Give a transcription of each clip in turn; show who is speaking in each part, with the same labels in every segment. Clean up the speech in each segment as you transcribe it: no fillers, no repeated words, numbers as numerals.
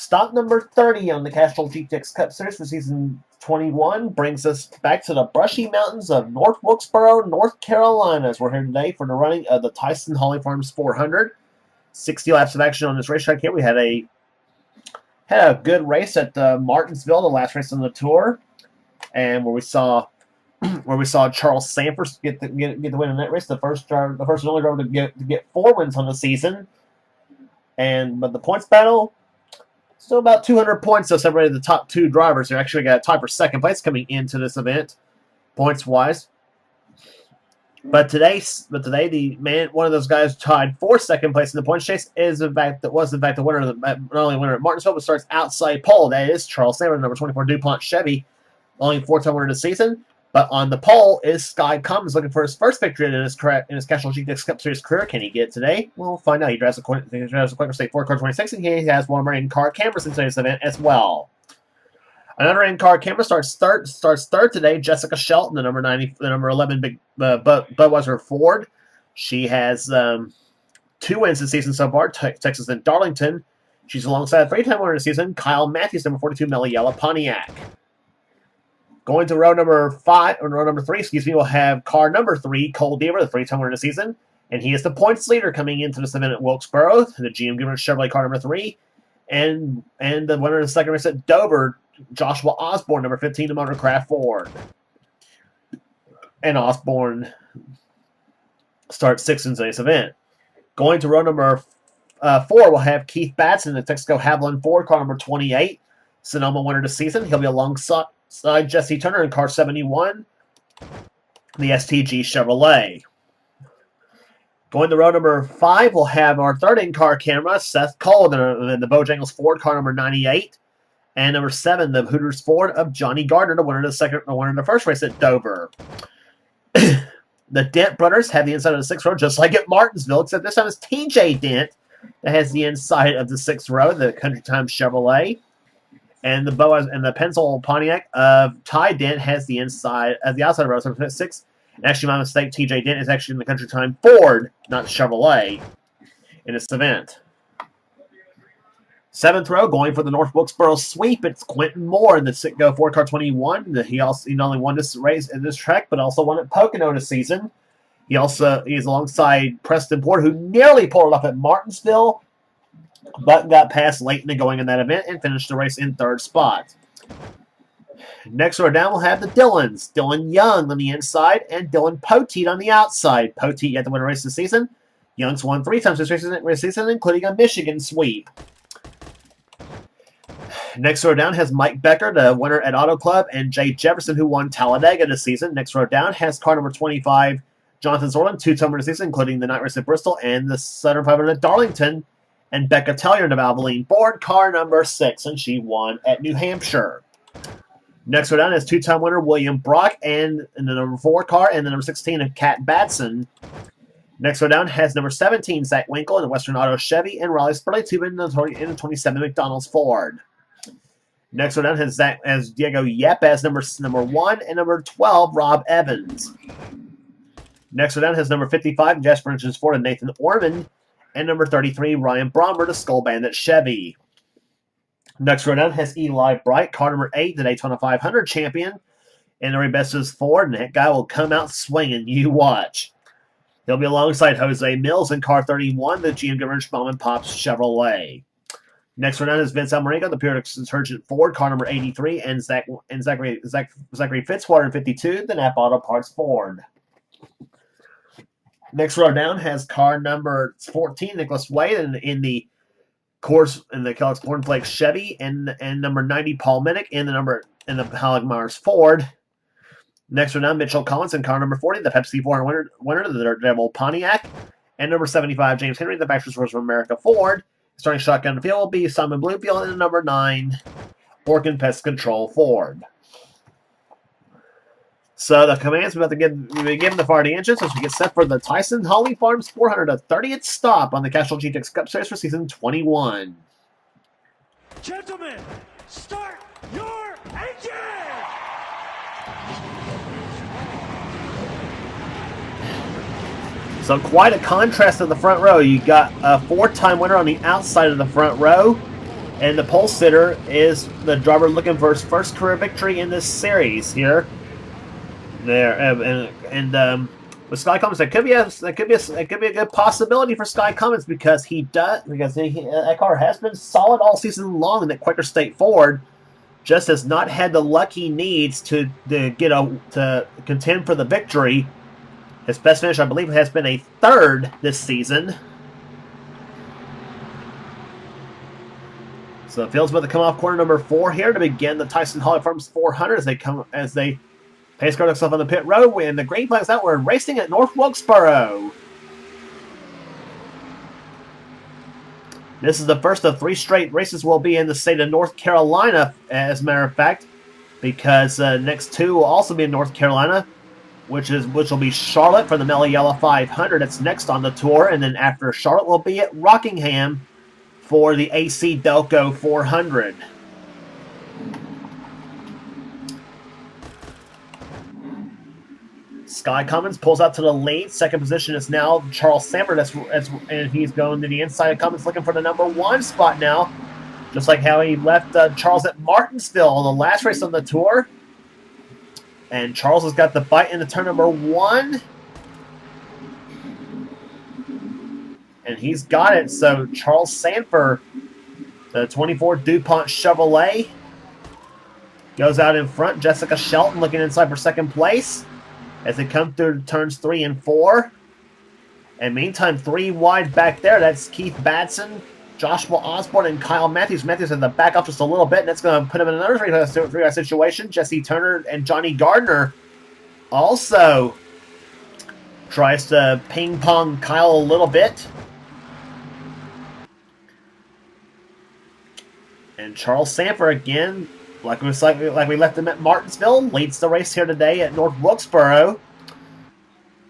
Speaker 1: Stop number 30 on the Castrol GTX Cup Series for Season 21 brings us back to the brushy mountains of North Wilkesboro, North Carolina, as we're here today for the running of the Tyson Holly Farms 400. 60 laps of action on this racetrack here. We had a good race at Martinsville, the last race on the tour, and where we saw Charles Sanford get the win in that race. The first and only driver to get 4 wins on the season. But the points battle, still about 200 points that separated the top 2 drivers who actually got a tie for second place coming into this event, points wise. But today, one of those guys tied for second place in the points chase was in fact the winner of not only winner at Martinsville, but starts outside pole. That is Charles Sanford, number 24 DuPont Chevy, only 4-time winner of the season. But on the pole is Sky Cummins, looking for his first victory in his Castrol GTX Cup Series career. Can he get it today? We'll find out. He drives a Quaker State 4 car 26, and he has one of our in-car cameras in today's event as well. Another in-car camera starts third today. Jessica Shelton, the number 11 Budweiser Ford. She has 2 wins this season so far. Texas and Darlington. She's alongside a 3-time winner this season, Kyle Matthews, number 42 Mellow Yellow Pontiac. Going to row number 3, we'll have car number 3, Cole Deaver, the 3-time winner this season. And he is the points leader coming into this event at Wilkesboro, the GM Gibbons Chevrolet car number 3. And the winner of the second race at Dover, Joshua Osborne, number 15, the Motorcraft Ford. And Osborne starts 6th in today's event. Going to row number 4, we'll have Keith Batson, the Texaco Haviland Ford, car number 28. Sonoma winner this season. He'll be alongside Jesse Turner in car 71, the STG Chevrolet. Going to row number 5, we'll have our third in-car camera, Seth Cole, in the Bojangles Ford, car number 98. And number 7, the Hooters Ford of Johnny Gardner, the winner of the first race at Dover. The Dent brothers have the inside of the 6th row, just like at Martinsville, except this time it's TJ Dent that has the inside of the 6th row, the Country Time Chevrolet. And the Pencil Pontiac of Ty Dent has the outside of the row, so 6. And actually, my mistake, TJ Dent is actually in the Country Time Ford, not Chevrolet, in this event. 7th row, going for the North Wilkesboro sweep, it's Quentin Moore in the Citgo Ford car 21. He not only won this race at this track, but also won at Pocono this season. He's alongside Preston Porter, who nearly pulled it off at Martinsville, but got past late in the going in that event and finished the race in 3rd spot. Next row down, we'll have the Dillons. Dylan Young on the inside and Dylan Poteet on the outside. Poteet yet to win a race this season. Young's won 3 times this season, including a Michigan sweep. Next row down has Mike Becker, the winner at Auto Club, and Jay Jefferson, who won Talladega this season. Next row down has car number 25, Jonathan Zorlin, 2-time winner this season, including the night race at Bristol and the Southern 500 at Darlington. And Becca Tellier of Valvoline Ford, car number 6, and she won at New Hampshire. Next row down is 2-time winner William Brock and the number 4 car and the number 16 of Kat Batson. Next row down has number 17 Zach Winkle in the Western Auto Chevy and Riley Spurley in the 27 McDonald's Ford. Next row down has Diego Yep as number 1 and number 12 Rob Evans. Next row down has number 55 Jasper Engines Ford and Nathan Ormond. And number 33, Ryan Brommer, the Skull Bandit Chevy. Next row down has Eli Bright, car number 8, the Daytona 500 champion. And the best is Ford, and that guy will come out swinging. You watch. He'll be alongside Jose Mills in car 31, the GM Gibbons Mom and Pops Chevrolet. Next row down is Vince Almarenga, the Pure Insurgent Ford, car number 83, and Zachary Fitzwater in 52, the Napa Auto Parts Ford. Next row down has car number 14, Nicholas Wade, in the Kellogg's Cornflakes Chevy, and number 90, Paul Minnick, in the Halleck Myers Ford. Next row down, Mitchell Collins in car number 40, the Pepsi 400 winner, the Daredevil Pontiac, and number 75, James Henry, the Factory Source of America Ford. Starting shotgun in the field will be Simon Bloomfield in the number 9, Orkin Pest Control Ford. So the commands we're about to be given the fire the engines as we get set for the Tyson Holly Farms 400, a 30th stop on the Castrol GTX Cup Series for Season 21.
Speaker 2: Gentlemen, start your engine!
Speaker 1: So quite a contrast in the front row. You got a 4-time winner on the outside of the front row. And the pole sitter is the driver looking for his first career victory in this series here. There and with Sky Cummins, that could be a good possibility for Sky Cummins because that car has been solid all season long, and that Quaker State Ford just has not had the luck he needs to contend for the victory. His best finish, I believe, has been a third this season. So the field's about to come off corner number 4 here to begin the Tyson Holly Farms 400 as they pace car looks off on the pit road. When the green flag's out, we're racing at North Wilkesboro. This is the first of 3 straight races will be in the state of North Carolina, as a matter of fact, because next 2 will also be in North Carolina, which will be Charlotte for the Mellow Yellow 500. It's next on the tour, and then after Charlotte will be at Rockingham for the AC Delco 400. Sky Cummins pulls out to the lead. Second position is now Charles Sanford, and he's going to the inside of Cummins looking for the number 1 spot now, just like how he left Charles at Martinsville, the last race on the tour. And Charles has got the bite into turn number 1. And he's got it. So Charles Sanford, the 24 DuPont Chevrolet, goes out in front. Jessica Shelton looking inside for second place as they come through turns 3 and 4. And meantime, 3 wide back there. That's Keith Batson, Joshua Osborne, and Kyle Matthews. Matthews in the back off just a little bit, and that's going to put him in another 3-guy situation. Jesse Turner and Johnny Gardner also tries to ping-pong Kyle a little bit. And Charles Sanford, again, like we left him at Martinsville, leads the race here today at North Wilkesboro.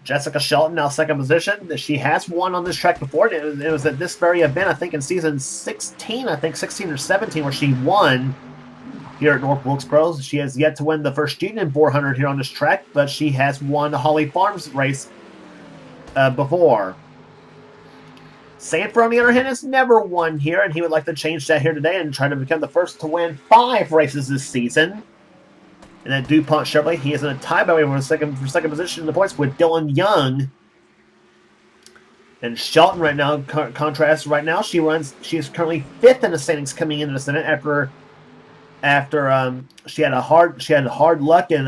Speaker 1: Jessica Shelton now second position. She has won on this track before. It was at this very event, I think in season 16, 16 or 17, where she won here at North Wilkesboro. She has yet to win the first Union 400 here on this track, but she has won the Holly Farms race before. Sanford, on the other hand, has never won here, and he would like to change that here today and try to become the first to win 5 races this season. And then DuPont Chevrolet, he is in a tie by way for second position in the points with Dylan Young. And Shelton right now, contrast right now, she is currently 5th in the standings coming into the Senate after she had hard luck in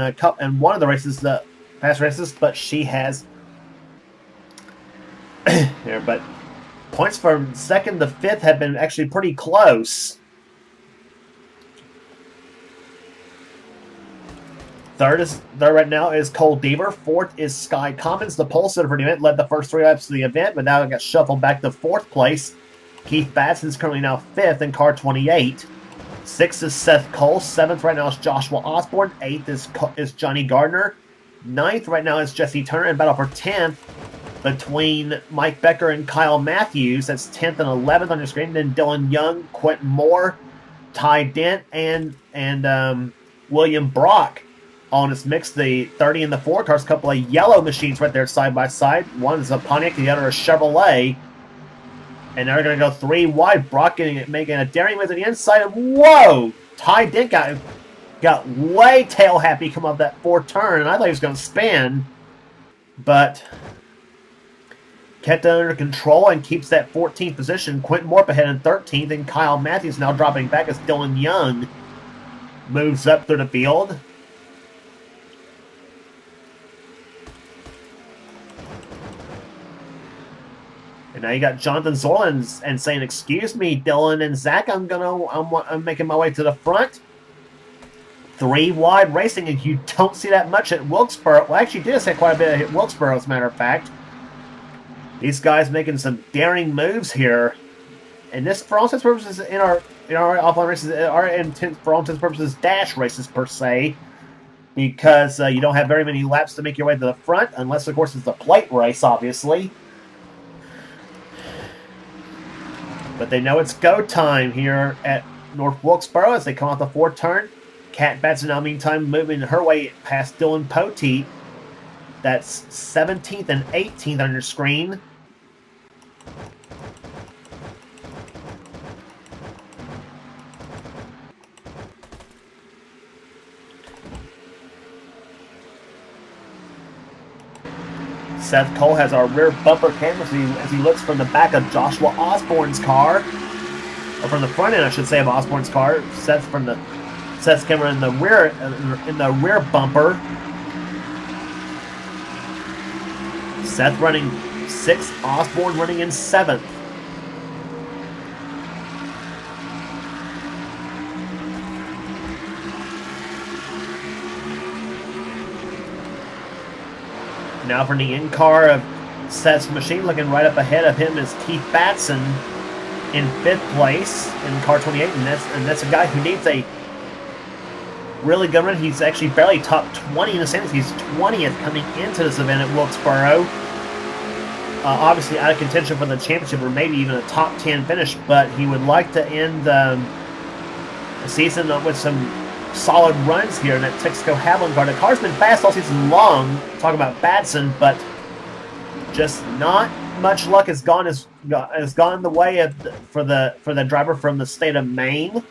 Speaker 1: one of the races, the past races, but she has here, but points from 2nd to 5th have been actually pretty close. Third right now is Cole Deaver. 4th is Sky Cummins. The pole sitter for the event led the first 3 laps of the event, but now it got shuffled back to 4th place. Keith Batson is currently now 5th in car 28. 6th is Seth Cole. 7th right now is Joshua Osborne. 8th is Johnny Gardner. 9th right now is Jesse Turner. And battle for 10th between Mike Becker and Kyle Matthews. That's 10th and 11th on your screen. Then Dylan Young, Quentin Moore, Ty Dent, and William Brock on its mix. The 30 and the 4 cars, a couple of yellow machines right there side by side. One is a Pontiac, the other a Chevrolet. And they're going to go 3 wide. Brock making a daring move to the inside. And whoa! Ty Dent got way tail happy coming off that 4th turn, and I thought he was going to spin. But kept it under control and keeps that 14th position. Quentin Moore ahead in 13th, and Kyle Matthews now dropping back as Dylan Young moves up through the field. And now you got Jonathan Zorlin and saying, "Excuse me, Dylan and Zach, I'm making my way to the front." 3 wide racing, and you don't see that much at Wilkesboro. Well, actually, you did see quite a bit at Wilkesboro, as a matter of fact. These guys making some daring moves here, and this, for all intents and purposes, in our offline races, our intent for all intents and purposes, dash races per se, because you don't have very many laps to make your way to the front, unless of course it's a plate race, obviously. But they know it's go time here at North Wilkesboro as they come off the 4th turn. Kat Batson now, meantime, moving her way past Dylan Poteet. That's 17th and 18th on your screen. Seth Cole has our rear bumper camera as he looks from the back of Joshua Osborne's car, or from the front end, I should say, of Osborne's car. Seth's camera in the rear bumper. Seth running 6th, Osborne running in 7th. Now for the in-car of Seth's machine, looking right up ahead of him is Keith Batson in 5th place in car 28, and that's a guy who needs a really good run. He's actually barely top 20 in the standings. He's 20th coming into this event at Wilkesboro. Obviously out of contention for the championship or maybe even a top 10 finish, but he would like to end the season with some solid runs here in that Texaco Havoline car. The car's been fast all season long, talking about Batson, but just not much luck has gone the way of for the driver from the state of Maine.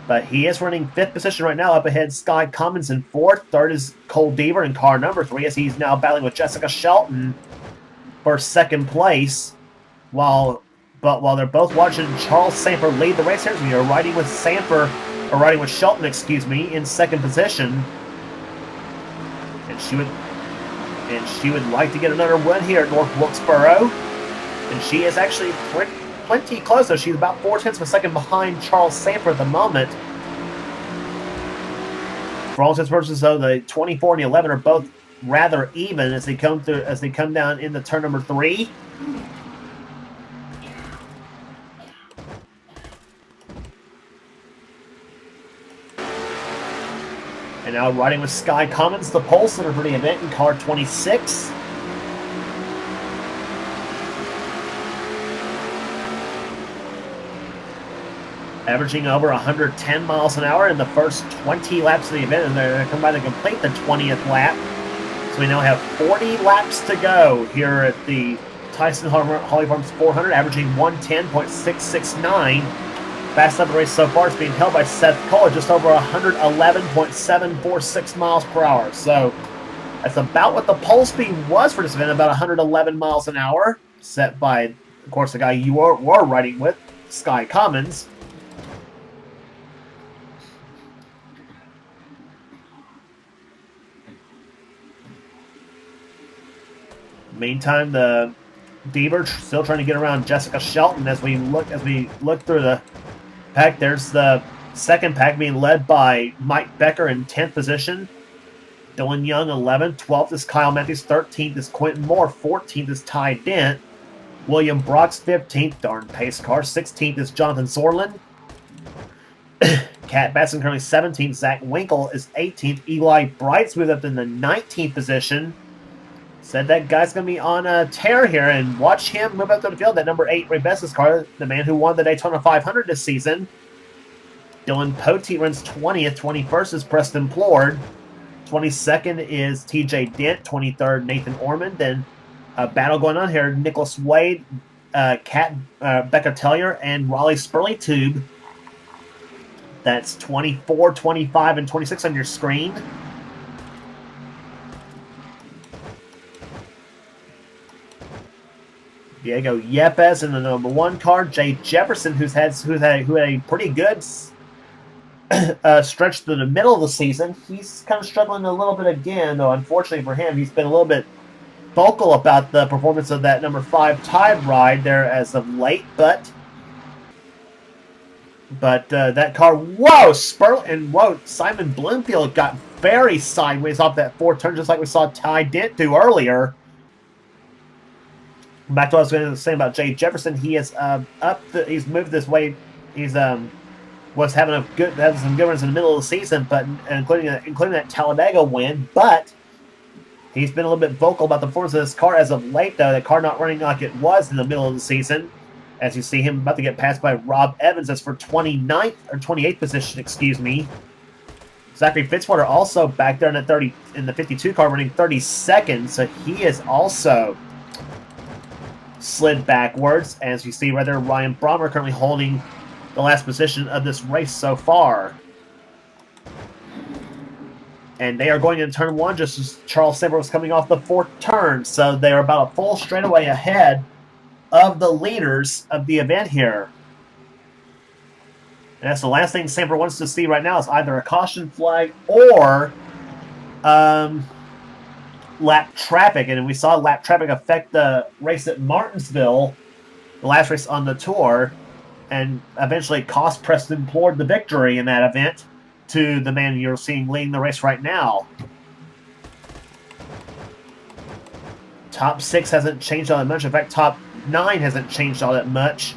Speaker 1: But he is running 5th position right now. Up ahead, Sky Commons in 4th. 3rd is Cole Deaver in car number 3, as he's now battling with Jessica Shelton for 2nd place. While they're both watching Charles Samper lead the race here, we are riding with Shelton, excuse me, in 2nd position. And she would like to get another win here at North Wilkesboro. And she is actually plenty close, though. She's about 4/10 of a second behind Charles Samper at the moment. For all intents and purposes, though, the 24 and the 11 are both rather even as they come down into turn number 3. And now riding with Sky Commons, the pole sitter for the event in car 26. Averaging over 110 miles an hour in the first 20 laps of the event, and they're going to come by to complete the 20th lap. So we now have 40 laps to go here at the Tyson Holly Farms 400, averaging 110.669. Fast lap of the race so far is being held by Seth Cole at just over 111.746 miles per hour. So that's about what the pole speed was for this event, about 111 miles an hour, set by, of course, the guy you were riding with, Sky Commons. Meantime, the Deaver still trying to get around Jessica Shelton as we look through the pack. There's the second pack being led by Mike Becker in 10th position. Dylan Young 11th. 12th is Kyle Matthews. 13th is Quentin Moore. 14th is Ty Dent. William Brock's 15th. Darn pace car. 16th is Jonathan Sorlin. Cat Batson currently 17th. Zach Winkle is 18th. Eli Bright's moved up in the 19th position. Said that guy's going to be on a tear here, and watch him move up to the field. That number 8 Ray Bess's car, the man who won the Daytona 500 this season. Dylan Poteet runs 20th. 21st is Preston Plord. 22nd is TJ Dent. 23rd, Nathan Ormond. Then a battle going on here. Nicholas Wade, Becca Tellier, and Raleigh Spurley-Tube. That's 24, 25, and 26 on your screen. Diego Yepes in the number 1 car. Jay Jefferson, who had a pretty good stretch through the middle of the season. He's kind of struggling a little bit again, though. Unfortunately for him, he's been a little bit vocal about the performance of that number 5 Tide ride there as of late. But that car, Simon Bloomfield got very sideways off that 4th turn, just like we saw Ty Dent do earlier. Back to what I was going to say about Jay Jefferson, he is he's moved this way. He's was having some good runs in the middle of the season, but including that Talladega win. But he's been a little bit vocal about the performance of this car as of late, though. The car not running like it was in the middle of the season. As you see him about to get passed by Rob Evans, that's for 28th position, excuse me. Zachary Fitzwater also back there in the 52 car, running 32nd, so he is also slid backwards. As you see right there, Ryan Brommer currently holding the last position of this race so far. And they are going in turn 1 just as Charles Samper was coming off the 4th turn. So they are about a full straightaway ahead of the leaders of the event here. And that's the last thing Samper wants to see right now is either a caution flag or lap traffic. And we saw lap traffic affect the race at Martinsville, the last race on the tour, and eventually cost Preston Plourd the victory in that event to the man you're seeing leading the race right now. Top 6 hasn't changed all that much. In fact, top 9 hasn't changed all that much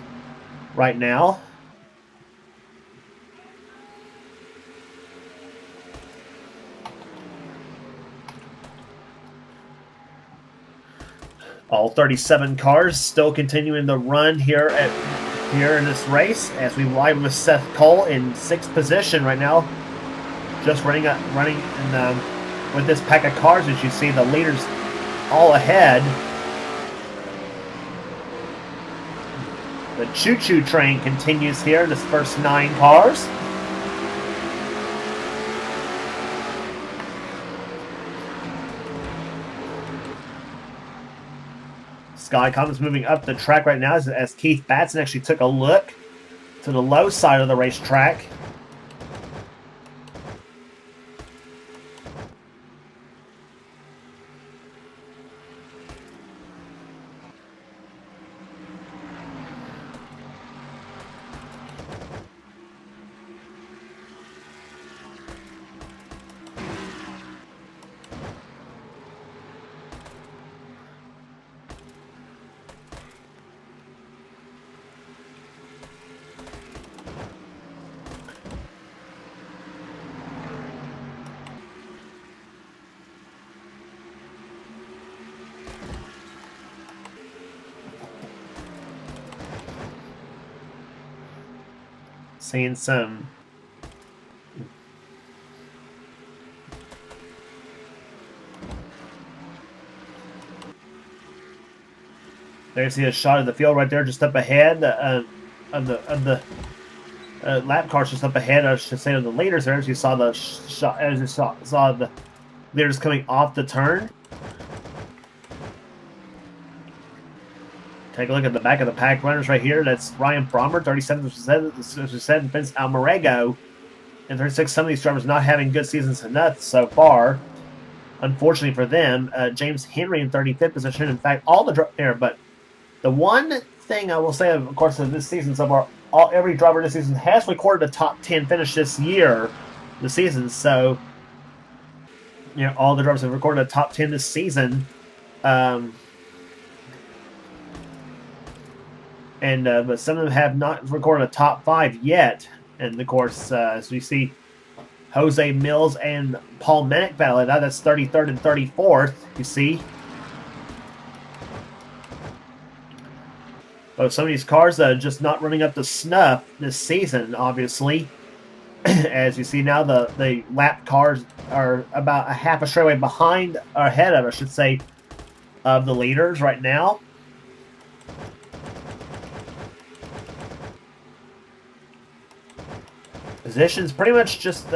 Speaker 1: right now. All 37 cars still continuing the run here in this race as we ride with Seth Cole in 6th position right now. Just running with this pack of cars, as you see the leaders all ahead. The choo-choo train continues here in this first 9 cars. Sky Commons moving up the track right now as Keith Batson actually took a look to the low side of the racetrack. Seeing some there's a shot of the field right there, just up ahead of the lap cars, just up ahead. I should say of the leaders there. As you saw the shot, as you saw the leaders coming off the turn. Take a look at the back of the pack runners right here. That's Ryan Brommer, 37%, as we said, and Vince Almarego, and 36. Some of these drivers not having good seasons enough so far. Unfortunately for them, James Henry in 35th position. In fact, all the there. But the one thing I will say, of course, of this season, so far, every driver this season has recorded a top 10 finish this season. So, all the drivers have recorded a top 10 this season. But some of them have not recorded a top 5 yet. And of course, as we see, Jose Mills and Paul Mennick battle it out. That's 33rd and 34th, you see. But some of these cars just not running up to snuff this season, obviously. As you see now, the lap cars are about a half a straightaway behind, or ahead of, I should say, of the leaders right now. Positions pretty much just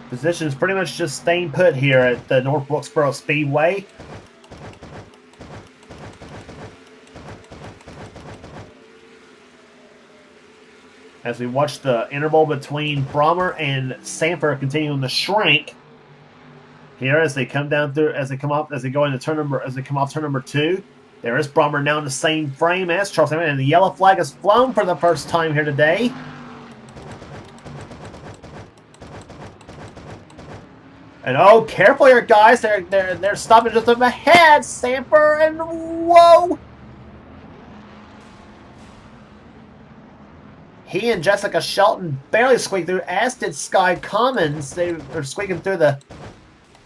Speaker 1: positions pretty much just staying put here at the North Wilkesboro Speedway. As we watch the interval between Brommer and Samper continuing to shrink here as they come down through, as they come off turn number 2. There is Brommer now in the same frame as Charles Samper, and the yellow flag has flown for the first time here today. And oh, careful here, guys! They're stopping just up ahead, Samper, and whoa! He and Jessica Shelton barely squeaked through, as did Sky Commons. They were squeaking through the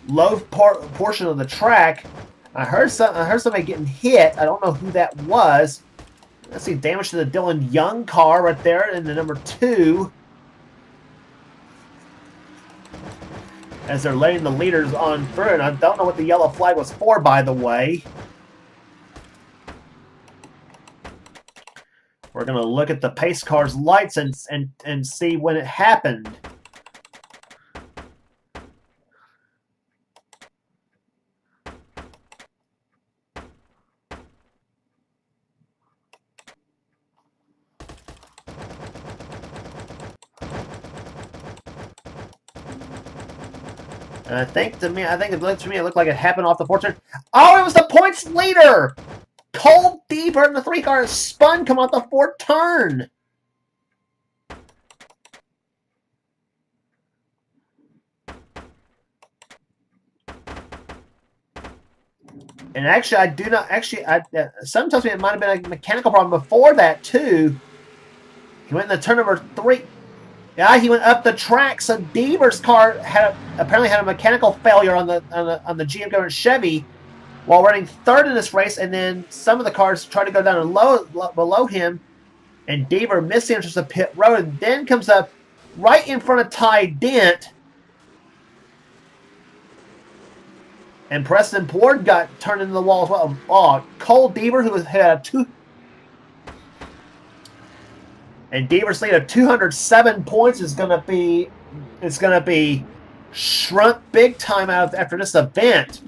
Speaker 1: low portion of the track. I heard somebody getting hit. I don't know who that was. Let's see, damage to the Dylan Young car right there in the number 2. as they're letting the leaders on through. And I don't know what the yellow flag was for, by the way. We're going to look at the pace car's lights and see when it happened. And I think it looked like it happened off the 4 turn. Oh, it was the points leader! Cold Deeper in the 3 car spun come off the 4th turn. And actually, I do not actually. Some tells me it might have been a mechanical problem before that too. He went in the turn number 3. Yeah, he went up the track. So Deaver's car apparently had a mechanical failure on the GM Government Chevy while running 3rd in this race, and then some of the cars tried to go down below him, and Deaver missed the entrance of pit road, and then comes up right in front of Ty Dent. And Preston Ward got turned into the wall as well. Oh, Cole Deaver, who had 2. And Deaver's lead of 207 points is going to be shrunk big time after this event.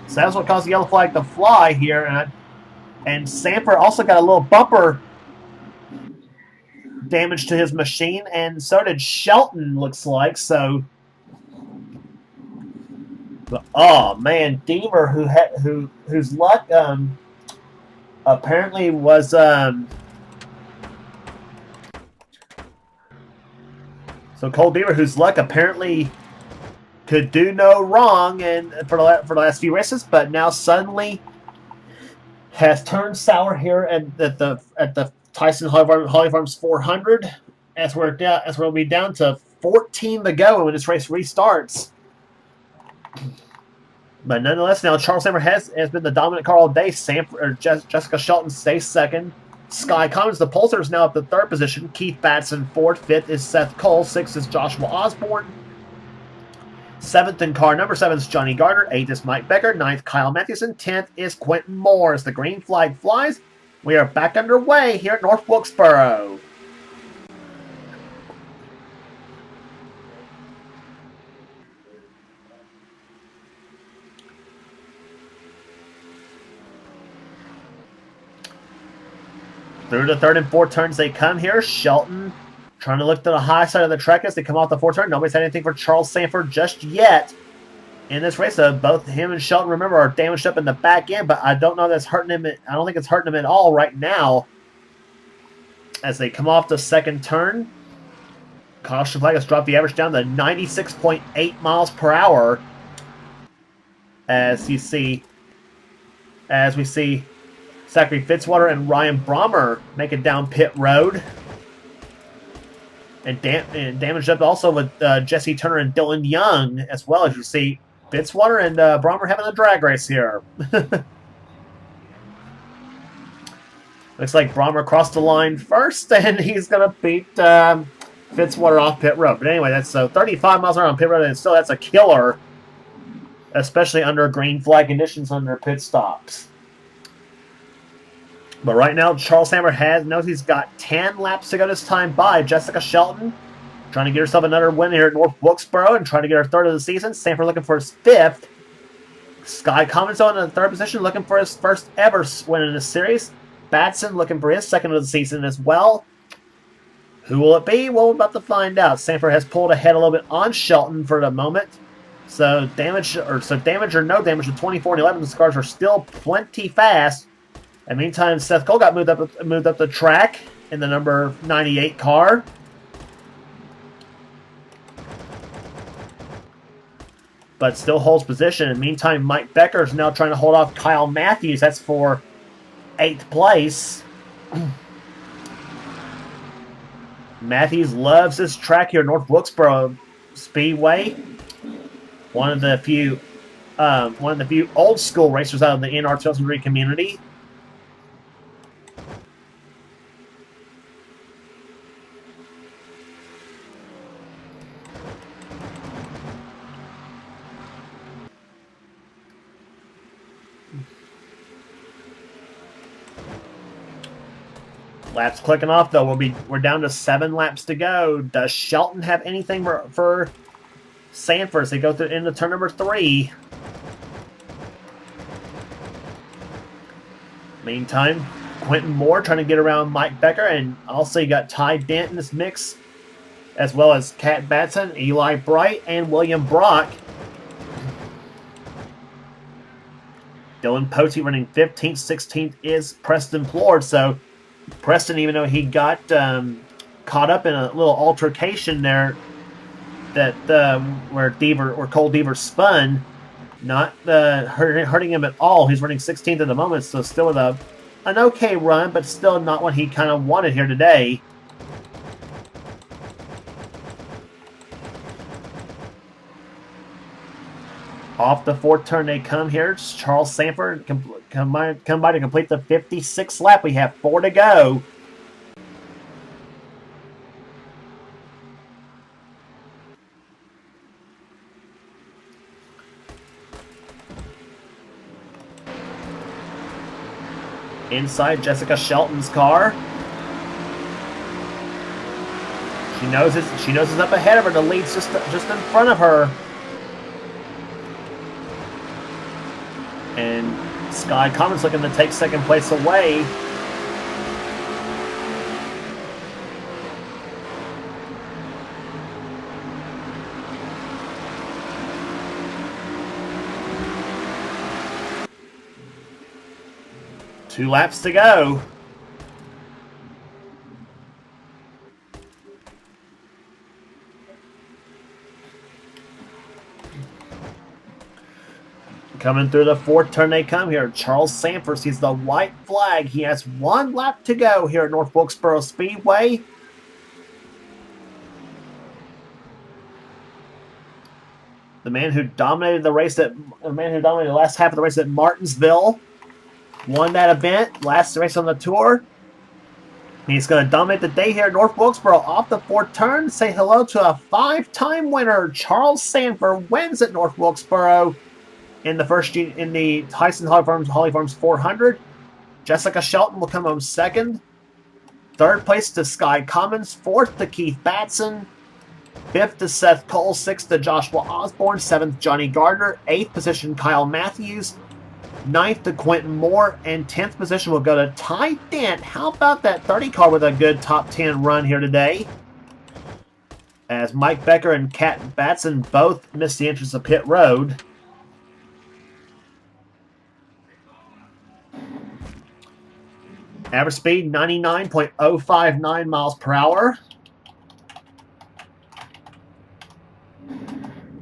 Speaker 1: So that's what caused the yellow flag to fly here. And Sanford also got a little bumper damage to his machine, and so did Shelton, looks like. So, oh man, Deaver, whose luck apparently was so Cole Deaver, whose luck apparently could do no wrong and for the last few races, but now suddenly has turned sour here at the Tyson Holly Farms 400 as we'll be down to 14 to go when this race restarts. But nonetheless, now Charles Sammer has been the dominant car all day. Jessica Shelton stays 2nd. Sky Commons, the Pulsar, is now at the 3rd position. Keith Batson 4th. 5th is Seth Cole. 6th is Joshua Osborne. 7th in car number 7 is Johnny Gardner. 8th is Mike Becker. 9th, Kyle Matthewson. 10th is Quentin Moore. As the green flag flies, we are back underway here at North Wilkesboro. Through the 3rd and 4th turns they come here. Shelton trying to look to the high side of the track as they come off the 4th turn. Nobody's had anything for Charles Sanford just yet in this race. Both him and Shelton, remember, are damaged up in the back end, but I don't know that's hurting him. I don't think it's hurting him at all right now. As they come off the 2nd turn, caution flag has dropped the average down to 96.8 miles per hour. As we see Zachary Fitzwater and Ryan Brommer make it down pit road. And damaged up also with Jesse Turner and Dylan Young, as well as you see Fitzwater and Brommer having a drag race here. Looks like Brommer crossed the line first, and he's going to beat Fitzwater off pit road. But anyway, that's 35 miles an hour on pit road, and still that's a killer, especially under green flag conditions under pit stops. But right now, Charles Hammer knows he's got 10 laps to go this time by Jessica Shelton, trying to get herself another win here at North Wilkesboro and trying to get her 3rd of the season. Sanford looking for his 5th. Sky Commons on in the 3rd position, looking for his 1st ever win in this series. Batson looking for his 2nd of the season as well. Who will it be? Well, we're about to find out. Sanford has pulled ahead a little bit on Shelton for the moment. So damage or no damage, the 24 and 11 cars are still plenty fast. In the meantime, Seth Cole got moved up the track in the number 98 car. But still holds position. In the meantime, Mike Becker is now trying to hold off Kyle Matthews. That's for 8th place. Matthews loves this track here at North Wilkesboro Speedway. One of the few old school racers out of the NR 2003 community. Laps clicking off though. We're down to 7 laps to go. Does Shelton have anything for Sanford as they go through into turn number 3? Meantime, Quentin Moore trying to get around Mike Becker, and also you got Ty Dent in this mix, as well as Cat Batson, Eli Bright, and William Brock. Dylan Potey running 15th, 16th is Preston Plord. So Preston, even though he got caught up in a little altercation there, that where Cole Deaver spun, not hurting him at all. He's running 16th at the moment, so still with an okay run, but still not what he kind of wanted here today. Off the 4th turn they come here. Charles Sanford come by to complete the 56th lap. We have 4 to go. Inside Jessica Shelton's car. She knows it's up ahead of her. The lead's just in front of her. And Sky Commons looking to take 2nd place away. Two laps to go. Coming through the 4th turn they come here. Charles Sanford sees the white flag. He has 1 lap to go here at North Wilkesboro Speedway. The man who dominated the last half of the race at Martinsville won that event, last race on the tour. He's going to dominate the day here at North Wilkesboro. Off the 4th turn, say hello to a 5-time winner. Charles Sanford wins at North Wilkesboro in the Tyson Holly Farms 400. Jessica Shelton will come home 2nd. 3rd place to Sky Commons. 4th to Keith Batson. 5th to Seth Cole. 6th to Joshua Osborne. 7th Johnny Gardner. 8th position Kyle Matthews. 9th to Quentin Moore. And 10th position will go to Ty Dent. How about that 30 car with a good top 10 run here today? As Mike Becker and Cat Batson both missed the entrance of pit road. Average speed, 99.059 miles per hour.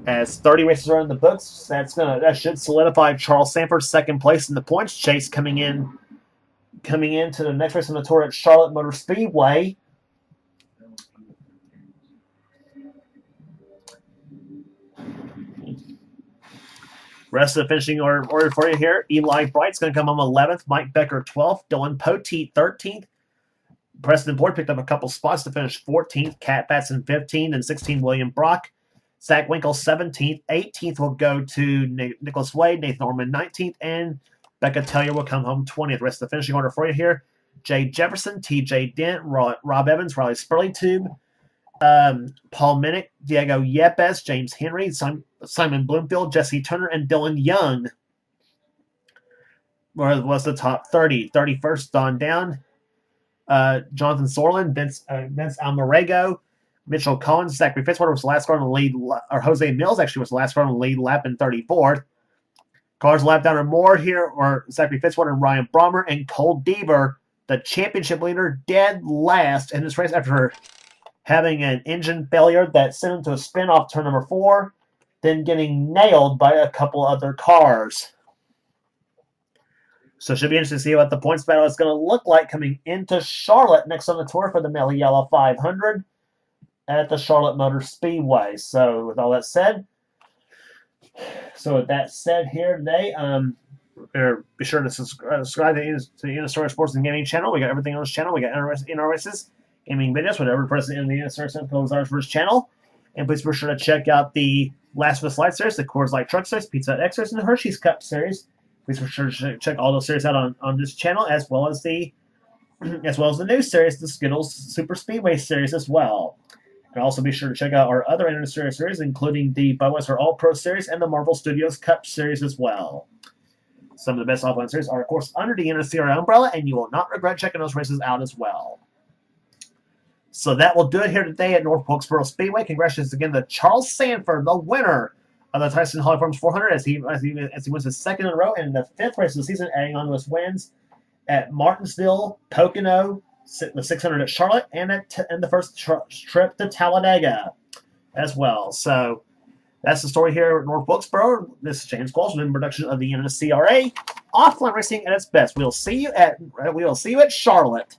Speaker 1: As 30 races are in the books, that should solidify Charles Sanford's 2nd place in the points chase coming into the next race on the tour at Charlotte Motor Speedway. Rest of the finishing order for you here. Eli Bright's going to come home 11th. Mike Becker 12th. Dylan Poteet 13th. Preston Boyd picked up a couple spots to finish 14th. Cat Batson 15th and 16th. William Brock. Zach Winkle 17th. 18th will go to Nicholas Wade. Nathan Norman 19th. And Becca Tellier will come home 20th. Rest of the finishing order for you here. Jay Jefferson, TJ Dent, Rob Evans, Riley Spurlingtube, Paul Minnick, Diego Yepes, James Henry, Simon Bloomfield, Jesse Turner, and Dylan Young was the top 30. 31st, Don Down, Jonathan Sorlin, Vince Almarego, Mitchell Collins, Zachary Fitzwater was the last car on the lead, or Jose Mills actually was the last car on the lead lap in 34th. Cars lap down or more here are Zachary Fitzwater and Ryan Brommer, and Cole Deaver, the championship leader, dead last in this race after having an engine failure that sent him to a spin off turn number 4, then getting nailed by a couple other cars. So it should be interesting to see what the points battle is going to look like coming into Charlotte next on the tour for the Melly Yellow 500 at the Charlotte Motor Speedway. So with that said here today, be sure to subscribe to the NNSCRA Sports and Gaming channel. We got everything on this channel. We got NRS's gaming videos, whatever person in the NNSCRA Central for his channel. And please be sure to check out the Last of Us Light series, the Coors Light Truck series, Pizza Hut X series, and the Hershey's Cup series. Please be sure to check all those series out on this channel, as well as the as well as the new series, the Skittles Super Speedway series as well. And also be sure to check out our other NNSCRA series, including the Budweiser All Pro series and the Marvel Studios Cup series as well. Some of the best offline series are, of course, under the NNSCRA umbrella, and you will not regret checking those races out as well. So that will do it here today at North Wilkesboro Speedway. Congratulations again to Charles Sanford, the winner of the Tyson Holly Farms 400, as he wins his second in a row and the 5th race of the season, adding on to his wins at Martinsville, Pocono, the 600 at Charlotte, and the first trip to Talladega as well. So that's the story here at North Wilkesboro. This is James Qualls with production of the NNSCRA. Offline racing at its best. We'll see you at Charlotte.